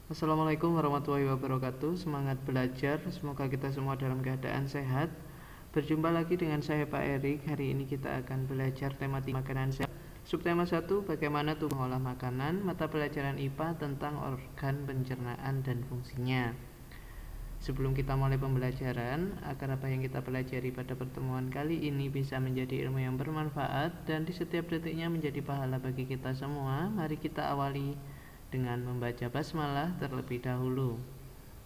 Assalamualaikum warahmatullahi wabarakatuh. Semangat belajar, semoga kita semua dalam keadaan sehat. Berjumpa lagi dengan saya Pak Erik. Hari ini kita akan belajar tematika makanan sehat. Subtema 1, bagaimana tubuh mengolah makanan. Mata pelajaran IPA tentang organ pencernaan dan fungsinya. Sebelum kita mulai pembelajaran, agar apa yang kita pelajari pada pertemuan kali ini bisa menjadi ilmu yang bermanfaat dan di setiap detiknya menjadi pahala bagi kita semua, mari kita awali dengan membaca basmalah terlebih dahulu.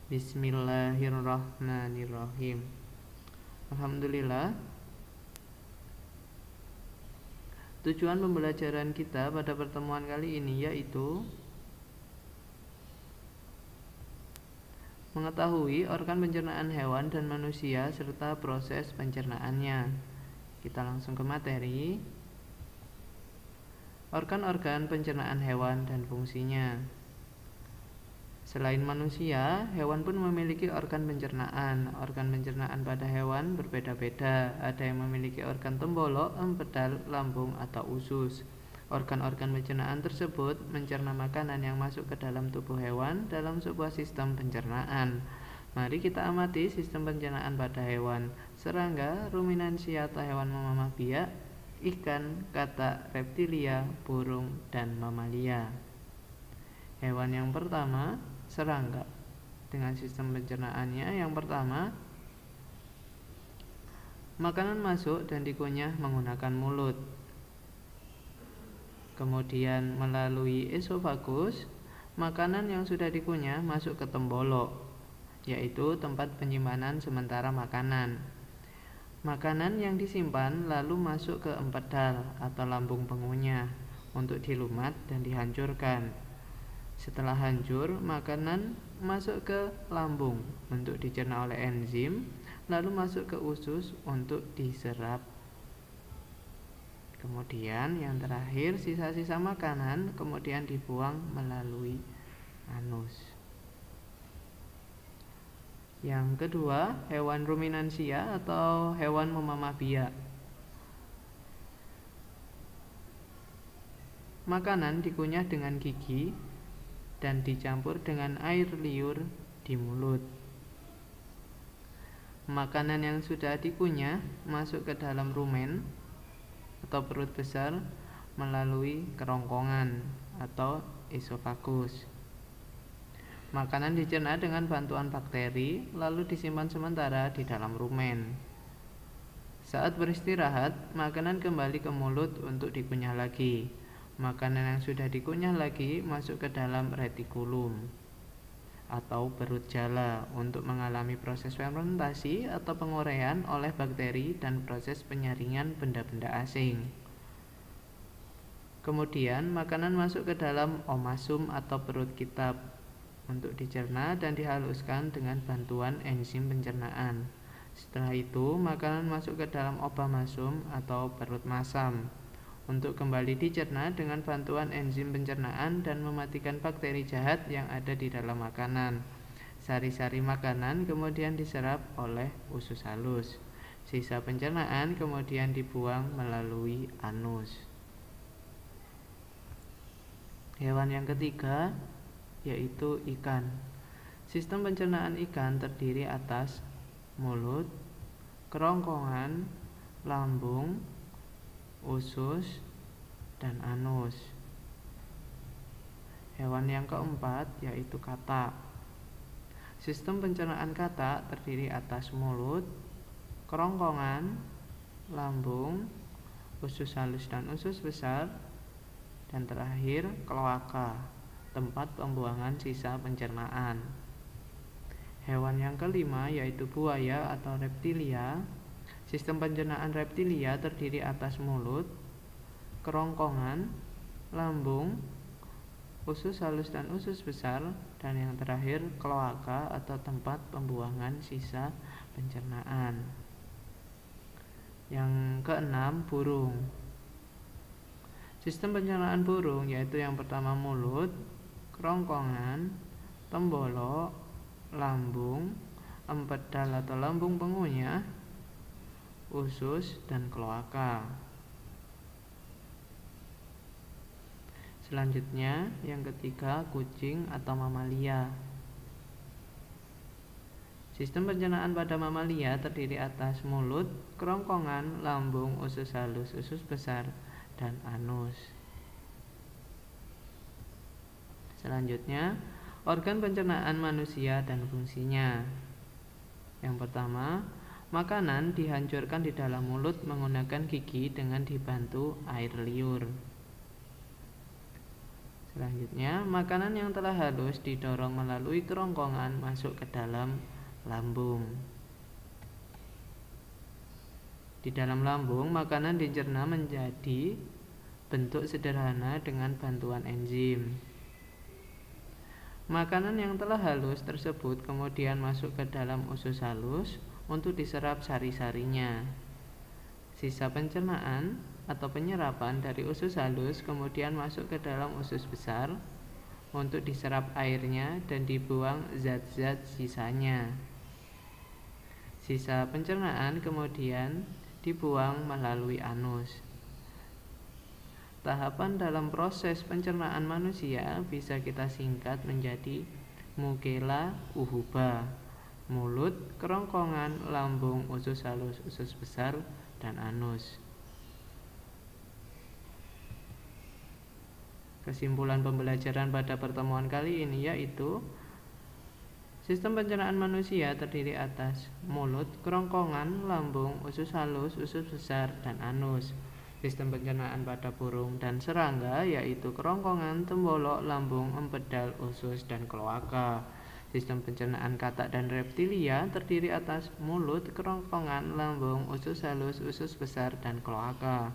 Bismillahirrahmanirrahim. Alhamdulillah. Tujuan pembelajaran kita pada pertemuan kali ini yaitu mengetahui organ pencernaan hewan dan manusia serta proses pencernaannya. Kita langsung ke materi. Organ-organ pencernaan hewan dan fungsinya. Selain manusia, hewan pun memiliki organ pencernaan. Organ pencernaan pada hewan berbeda-beda. Ada yang memiliki organ tembolok, empedal, lambung, atau usus. Organ-organ pencernaan tersebut mencerna makanan yang masuk ke dalam tubuh hewan dalam sebuah sistem pencernaan. Mari kita amati sistem pencernaan pada hewan. Serangga, ruminansia atau hewan memamah biak, ikan, katak, reptilia, burung, dan mamalia. Hewan yang pertama, serangga. Dengan sistem pencernaannya yang pertama, makanan masuk dan dikunyah menggunakan mulut. Kemudian melalui esofagus, makanan yang sudah dikunyah masuk ke tembolok, yaitu tempat penyimpanan sementara makanan. Makanan yang disimpan lalu masuk ke empedal atau lambung pengunyah untuk dilumat dan dihancurkan. Setelah hancur, makanan masuk ke lambung untuk dicerna oleh enzim, lalu masuk ke usus untuk diserap. Kemudian yang terakhir, sisa-sisa makanan kemudian dibuang melalui anus. Yang kedua, hewan ruminansia atau hewan memamah biak. Makanan dikunyah dengan gigi dan dicampur dengan air liur di mulut. Makanan yang sudah dikunyah masuk ke dalam rumen atau perut besar melalui kerongkongan atau esofagus. Makanan dicerna dengan bantuan bakteri lalu disimpan sementara di dalam rumen. Saat beristirahat, makanan kembali ke mulut untuk dikunyah lagi. Makanan yang sudah dikunyah lagi masuk ke dalam retikulum atau perut jala untuk mengalami proses fermentasi atau penguraian oleh bakteri dan proses penyaringan benda-benda asing. Kemudian makanan masuk ke dalam omasum atau perut kitab untuk dicerna dan dihaluskan dengan bantuan enzim pencernaan. Setelah itu makanan masuk ke dalam obamasum atau perut masam untuk kembali dicerna dengan bantuan enzim pencernaan dan mematikan bakteri jahat yang ada di dalam makanan. Sari-sari makanan kemudian diserap oleh usus halus. Sisa pencernaan kemudian dibuang melalui anus. Hewan yang ketiga yaitu ikan. Sistem pencernaan ikan terdiri atas mulut, kerongkongan, lambung, usus, dan anus. Hewan yang keempat yaitu katak. Sistem pencernaan katak terdiri atas mulut, kerongkongan, lambung, usus halus dan usus besar, dan terakhir kloaka, tempat pembuangan sisa pencernaan. Hewan yang kelima yaitu buaya atau reptilia. Sistem pencernaan reptilia terdiri atas mulut, kerongkongan, lambung, usus halus dan usus besar, dan yang terakhir kloaka atau tempat pembuangan sisa pencernaan. Yang keenam, burung. Sistem pencernaan burung yaitu yang pertama mulut, kerongkongan, tembolok, lambung, empedal atau lambung pengunyah, usus, dan kloaka. Selanjutnya, yang ketiga, kucing atau mamalia. Sistem pencernaan pada mamalia terdiri atas mulut, kerongkongan, lambung, usus halus, usus besar, dan anus. Selanjutnya, organ pencernaan manusia dan fungsinya. Yang pertama, makanan dihancurkan di dalam mulut menggunakan gigi dengan dibantu air liur. Selanjutnya, makanan yang telah halus didorong melalui kerongkongan masuk ke dalam lambung. Di dalam lambung, makanan dicerna menjadi bentuk sederhana dengan bantuan enzim. Makanan yang telah halus tersebut kemudian masuk ke dalam usus halus untuk diserap sari-sarinya. Sisa pencernaan atau penyerapan dari usus halus kemudian masuk ke dalam usus besar untuk diserap airnya dan dibuang zat-zat sisanya. Sisa pencernaan kemudian dibuang melalui anus. Tahapan dalam proses pencernaan manusia bisa kita singkat menjadi mukela uhuba: mulut, kerongkongan, lambung, usus halus, usus besar, dan anus. Kesimpulan pembelajaran pada pertemuan kali ini yaitu sistem pencernaan manusia terdiri atas mulut, kerongkongan, lambung, usus halus, usus besar, dan anus. Sistem pencernaan pada burung dan serangga yaitu kerongkongan, tembolok, lambung, empedal, usus, dan kloaka. Sistem pencernaan katak dan reptilia terdiri atas mulut, kerongkongan, lambung, usus halus, usus besar, dan kloaka.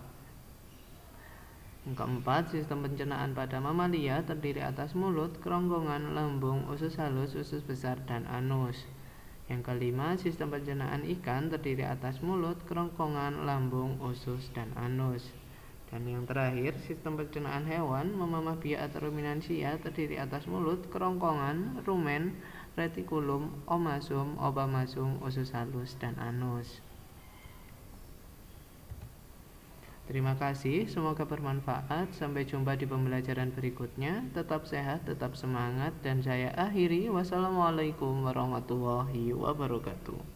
Yang keempat, sistem pencernaan pada mamalia terdiri atas mulut, kerongkongan, lambung, usus halus, usus besar, dan anus. Yang kelima, sistem pencernaan ikan terdiri atas mulut, kerongkongan, lambung, usus, dan anus. Dan yang terakhir, sistem pencernaan hewan memamah biak atau ruminansia terdiri atas mulut, kerongkongan, rumen, retikulum, omasum, obamasum, usus halus, dan anus. Terima kasih, semoga bermanfaat. Sampai jumpa di pembelajaran berikutnya. Tetap sehat, tetap semangat, dan saya akhiri. Wassalamualaikum warahmatullahi wabarakatuh.